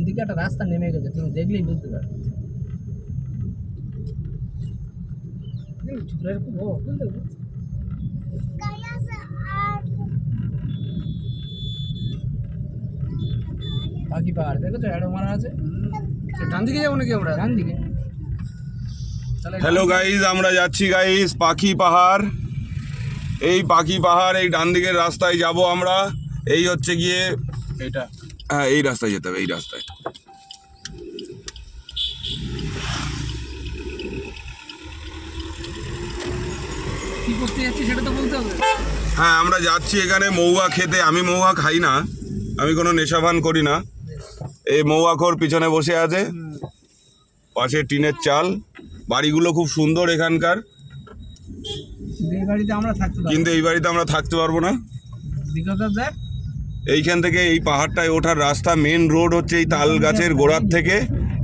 ওইদিকে একটা রাস্তা নেমে গেছে, তুমি দেখলেই বুঝতে পারবে। পাখি পাহাড় দেখেছো, অ্যাডো মারা আছে। ডান দিকে যাবো নাকি আমরা? ডান দিকে। হ্যালো গাইজ, আমরা যাচ্ছি গাইজ পাখি পাহাড়। এই পাখি পাহাড় এই ডান দিকের রাস্তায় যাব আমরা। এই হচ্ছে গিয়ে এটা, হ্যাঁ এই রাস্তায় যেতে হবে, এই রাস্তায়। কি করতে যাচ্ছি সেটা তো বলতে হবে। হ্যাঁ আমরা যাচ্ছি এখানে মৌয়া খেতে। আমি মৌয়া খাই না, আমি কোনো নেশাভান করি না। এই মৌয়াখোর পিছনে বসে আছে, পাশে টিনের চাল। বাড়িগুলো খুব সুন্দর এখানকার, এই বাড়িতে আমরা থাকতে পারবো, কিন্তু এই বাড়িতে আমরা থাকতে পারবো না। বিকজ অফ দ্যাট এইখান থেকে এই পাহাড়টায় ওঠার রাস্তা, মেন রোড হচ্ছে এই তাল গাছের গোড়ার থেকে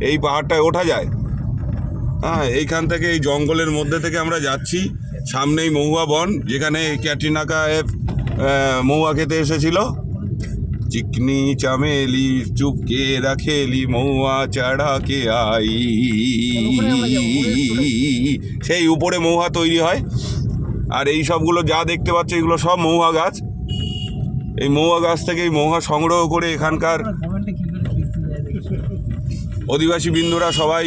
এই পাহাড়টায় ওঠা যায়। হ্যাঁ, এইখান থেকে এই জঙ্গলের মধ্যে থেকে আমরা যাচ্ছি। সামনেই মহুয়া বন, যেখানে ক্যাটরিনা কাইফ মহুয়া খেতে এসেছিল। চিকনি চামেলি চুপকে রাখেলি মহুয়া চাড়াকে আই, সেই উপরে মহুয়া তৈরি হয়। আর এই সবগুলো যা দেখতে পাচ্ছ এগুলো সব মহুয়া গাছ। এই মহুয়া গাছ থেকে এই মহুয়া সংগ্রহ করে এখানকার অধিবাসী বিন্দুরা সবাই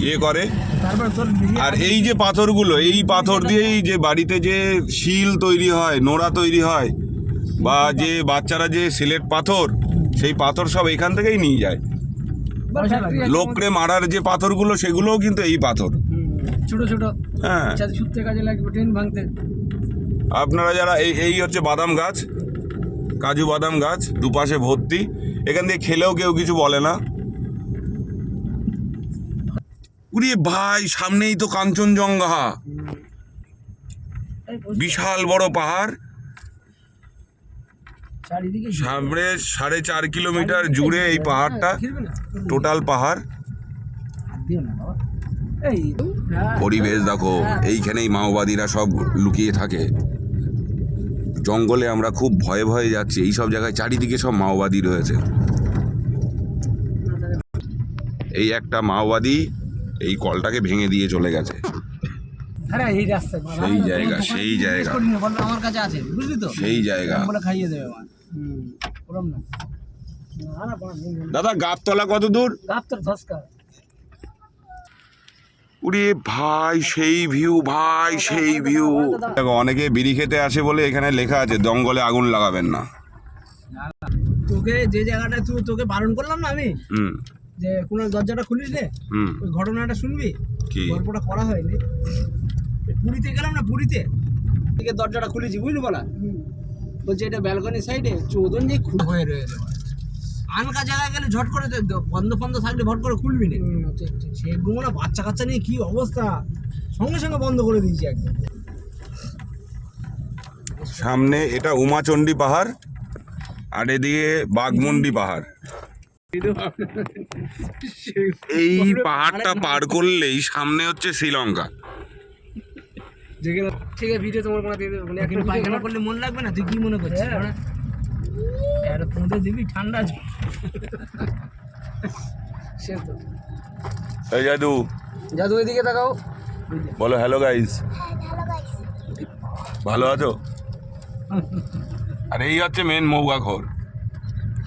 ইয়ে করে। আর এই যে পাথরগুলো, এই পাথর দিয়েই যে বাড়িতে যে শিল তৈরি হয়, নোড়া তৈরি হয়, বা যে বাচ্চারা যে সিলেট পাথর, সেই পাথর সব এখান থেকেই নিয়ে যায়। লোকরে মারার যে পাথরগুলো, সেগুলোও কিন্তু এই পাথর, ছোট ছোট। হ্যাঁ, ছুটতে কাজে লাগবে, ট্রেন ভাঙতে। আপনারা যারা এই হচ্ছে বাদাম গাছ, কাজু বাদাম গাছ, দুপাশে ভর্তি। এখান দিয়ে খেলেও কেউ কিছু বলে না। উরে ভাই, সামনেই তো কাঞ্চনজঙ্ঘা, বিশাল বড় পাহাড়। সামনে 4.5 কিলোমিটার জুড়ে এই পাহাড়টা, টোটাল পাহাড়। পরিবেশ দেখো, এইখানেই মাওবাদীরা সব লুকিয়ে থাকে। জঙ্গলে আমরা খুব ভয়ে ভয়ে যাচ্ছি, এই সব জায়গায় চারিদিকে সব মাওবাদী রয়েছে। এই একটা মাওবাদী এই কলটাকে ভেঙে দিয়ে চলে গেছে। এই রাস্তা, সেই জায়গা, সেই জায়গা, আমার কাছে আছে, বুঝলি তো, সেই জায়গা। বলে খাইয়ে দেবে আমার। ওরম না। দাদা, গাবতলা কত দূর? গাবতলা 10 কা। উরে ভাই, সেই ভিউ ভাই, সেই ভিউ। দেখো, অনেকে বিড়ি খেতে আসে বলে এখানে লেখা আছে জঙ্গলে আগুন লাগাবেন না। তোকে যে জায়গাটা তোকে বারণ করলাম না আমি, যে কোন দরজাটা খুলিস নে, ওই ঘটনাটা শুনবি। কি গল্পটা করা হয়নি। পুরীতে গেলাম না, পুরীতে থেকে দরজাটা খুলেছি, বুঝলি বলা, বলছে এটা ব্যালকনি সাইডে, চোদন যে খুলে হয়ে রয়েছে। আনকা জায়গায় গেলে ঝট করে বন্ধ বন্ধ থাকলে ভট করে খুলবি না। সেগুলো না, বাচ্চা কাচ্চা নিয়ে কি অবস্থা, সঙ্গে সঙ্গে বন্ধ করে দিয়েছি একদম। সামনে এটা উমাচণ্ডী পাহাড়, আর এদিকে বাঘমুন্ডি পাহাড়। এই পাহাড়টা পার করলেই সামনে হচ্ছে শ্রীলঙ্কা। ঠিক আছে, ভিডিও তোমার কোনো দিয়ে দেবো। এখন পায়খানা করলে মন লাগবে না, তুই কি মনে করছিস? এটা পুঁতে দিবি, ঠান্ডা সে তো। এই জাদু, জাদু এদিকে তাকাও, বলো হ্যালো গাইস। ভালো আছো? আর এই হচ্ছে মেন মৌয়াঘর।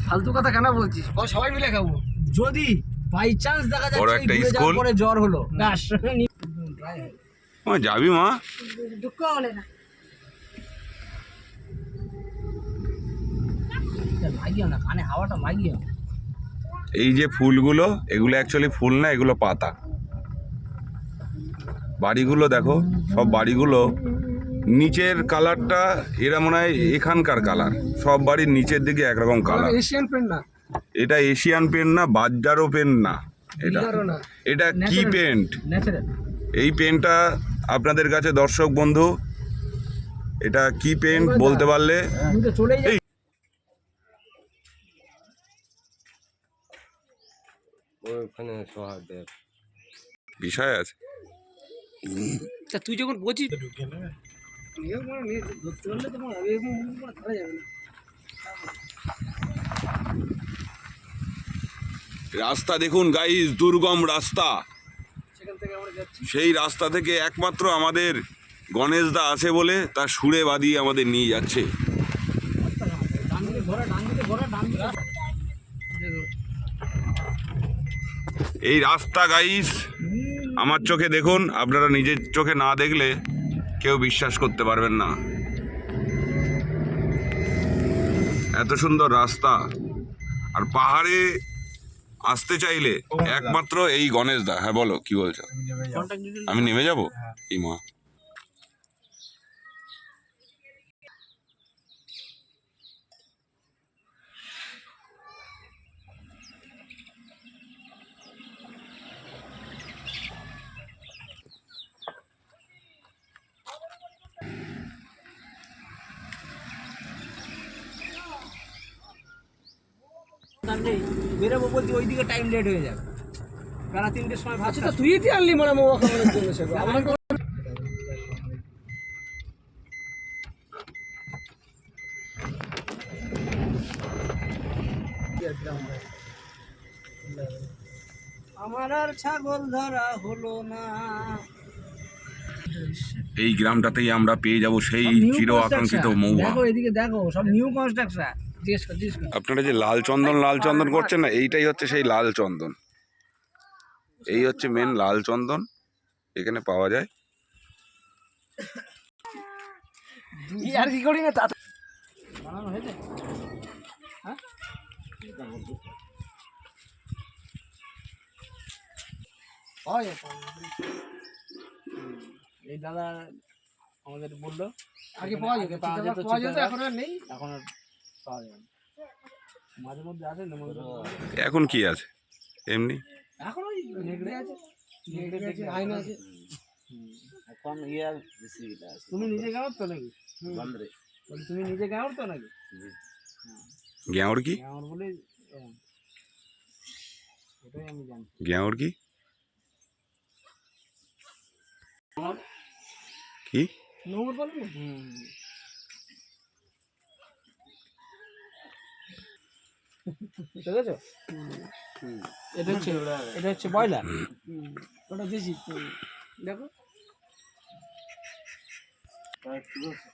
ফালতু কথা কেন বলছিস? সবাই মিলে খাবো। যদি বাই চান্স দেখা বড় যাচ্ছে একটা ঘুরে যাওয়ার স্কুল। পরে জ্বর হলো, ব্যাস মা যাবি মা? দুঃখ হলে না, লাগিও না কানে, হাওয়াটা লাগিও। এই যে ফুলগুলো, এগুলো অ্যাকচুয়ালি ফুল না, এগুলো পাতা। বাড়িগুলো দেখো, সব বাড়িগুলো নিচের কালারটা এরা মনে হয় এখানকার কালার। সব বাড়ির নিচের দিকে একরকম কালার। এশিয়ান পেন্ট না এটা, এশিয়ান পেন্ট না, বাজারও পেন্ট না, এটা কি পেন্ট? এই পেন্টটা আপনাদের কাছে দর্শক বন্ধু, এটা কি পেন্ট বলতে পারলে। এই বিষয় আছে। তুই যখন বলছিস ধরতে পারলে তোমার ধরা যাবে না। রাস্তা দেখুন গাইস, দুর্গম রাস্তা। সেখান থেকে আমরা যাচ্ছি। সেই রাস্তা থেকে একমাত্র আমাদের গণেশদা আছে বলে তার সুরে বাদিয়ে আমাদের নিয়ে যাচ্ছে। ডান দিকে ঘোরা, ডান দিকে ঘোরা, ডান দিকে ঘোরা। দেখো। এই রাস্তা গাইস আমার চোখে দেখুন, আপনারা নিজের চোখে না দেখলে কেউ বিশ্বাস করতে পারবেন না। এত সুন্দর রাস্তা, আর পাহাড়ে আসতে চাইলে একমাত্র এই গণেশদা। হ্যাঁ বলো, কি বলছো? কন্টাক্ট ডিটেইল আমি নেমে যাব? এই মা, নেই, বেরোবো বলছি, ওইদিকে টাইম লেট হয়ে যাবে। বেলা 3টের সময় ভাত আচ্ছা তুই কি আনলি মানে মোয়া খাওয়ানোর জন্য সেগুলো? আমার আমার আর ছাগল ধরা হলো না। এই গ্রামটাতেই আমরা পেয়ে যাব সেই চির আকাঙ্ক্ষিত মৌয়া। দেখো এদিকে, দেখো সব নিউ কনস্ট্রাকশন। জিজ্ঞেস কর, জিজ্ঞেস কর। আপনারা যে লাল চন্দন করছেন না, এইটাই হচ্ছে সেই লাল চন্দন। এই হচ্ছে মেন লাল চন্দন, এখানে পাওয়া যায়। আর কি করি না তা বানানো হয়েছে? হ্যাঁ, হয় এখন। এই দাদা আমাদের বললো আগে পাওয়া যেত, পাওয়া যেত, পাওয়া যেত, চিটাগাং। এখন আর নেই। এখন আর পাওয়া যাবে না। মাঝে মধ্যে আসে না, এখন কি আছে এমনি? এখন ওই নেগড়ে আছে, নেগড়ে আছে, আইন আছে। এখন ইয়ার বেশি আছে তুমি নিজে গাঁওর তো নাকি? বন্ধরে বলি, তুমি নিজে গাঁওর তো নাকি? গ্যাঁওর কি? গাঁওর বলে এটাই আমি জানি। গ্যাঁওর কি? কি? নোংর বলে না? দেখেছো? এটা হচ্ছে বয়লার। ওটা দেশি। দেখো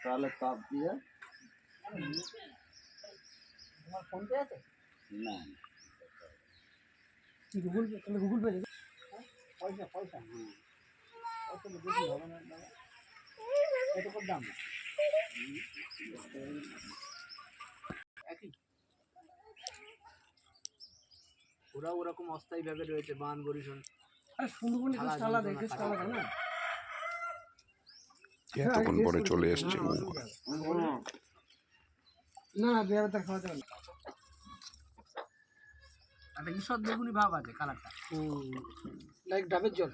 তাহলে তাপ দিয়ে তোমার ফোন পে আছে? না গুগল পে, তাহলে গুগল পে পয়সা পয়সা পয়সা বেশি হবে না দাদা। কত করে দাম? একই। ওরা ওরকম অস্থায়ী ভাবে রয়েছে, বান বরিশন। আরে সুন্দরবন একটু আলাদা, একটু আলাদা না? এতক্ষণ পরে চলে এসছে মৌয়া। না না বেয়ার তা খাওয়া যাবে না। একটা ঈশ্বর বেগুনি ভাব আছে কালারটা। লাইক ডাবের জল।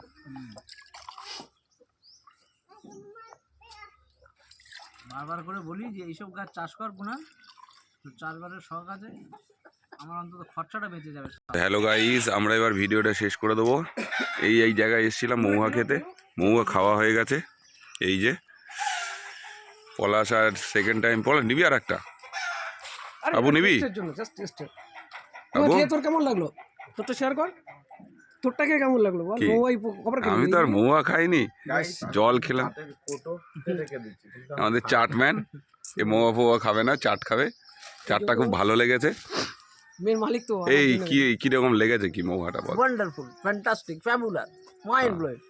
বারবার করে বলি যে এইসব গাছ চাষ কর গুণা, তো চাষবাসের শখ আছে, আমার অন্তত খরচাটা বেঁচে যাবে। হ্যালো গাইস, আমরা এবার ভিডিওটা শেষ করে দেবো। এই জায়গায় এসেছিলাম মৌয়া খেতে, মৌয়া খাওয়া হয়ে গেছে। এই যে পলাশ আর সেকেন্ড টাইম। পলাশ নিবি আর একটা? আরে আবু নিবি? টেস্টের জন্য, জাস্ট টেস্টের। আবু? খেয়ে তোর কেমন লাগলো? তোরটা শেয়ার কর। তোরটা খেয়ে কেমন লাগলো বল? কি? মোয়াই খবর আমি তো আর মৌয়া খাইনি, জল খেলাম। আমাদের চাটম্যান এ মৌয়া ফৌয়া খাবে না, চাট খাবে। চাটটা খুব ভালো লেগেছে। মেন মালিক তো। এই কি কিরকম লেগেছে কি মৌয়াটা বল? Wonderful, fantastic, fabulous, mind blowing.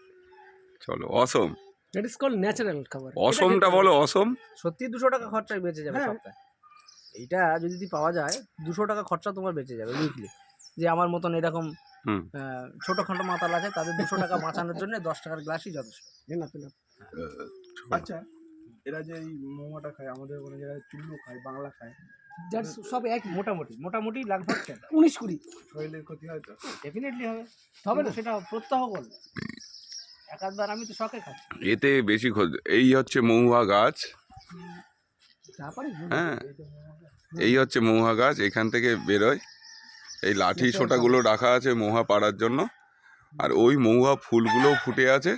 চলো Assam. That is called natural খাবার। অসমটা বলো, অসম। সত্যি 200 টাকা খরচায় বেঁচে যাবে হ্যাঁ। সপ্তাহে। এইটা যদি পাওয়া যায় 200 টাকা খরচা তোমার বেঁচে যাবে উইকলি। যে আমার মতন এরকম হুম। ছোটখাটো মাতাল আছে, তাদের 200 টাকা বাঁচানোর জন্য 10 টাকার গ্লাসই যথেষ্ট। আচ্ছা, এরা যে এই মোমোটা খায়, আমাদের কোনো জায়গায় চুল্লু খায়, বাংলা খায়, দ্যাটস সব এক মোটামুটি মোটামুটি লাগভগ 19-20 শরীরের ক্ষতি হয় তো? ডেফিনেটলি হবে। হবে না? সেটা প্রত্যহ করলে এক আধবার আমি তো শখে খাচ্ছি। এতে বেশি এই হচ্ছে মহুয়া গাছ। তারপরে হ্যাঁ, এই হচ্ছে মহুয়া গাছ, এখান থেকে বেরোয়। এই লাঠি সোটাগুলো রাখা আছে মহুয়া পাড়ার জন্য, আর ওই মহুয়া ফুলগুলো ফুটে আছে,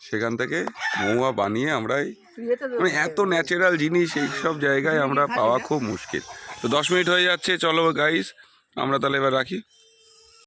সেখান থেকে মহুয়া বানিয়ে আমরা মানে এত ন্যাচারাল জিনিস এই সব জায়গায় আমরা পাওয়া খুব মুশকিল। তো 10 মিনিট হয়ে যাচ্ছে, চলো গাইস আমরা তাহলে এবার রাখি।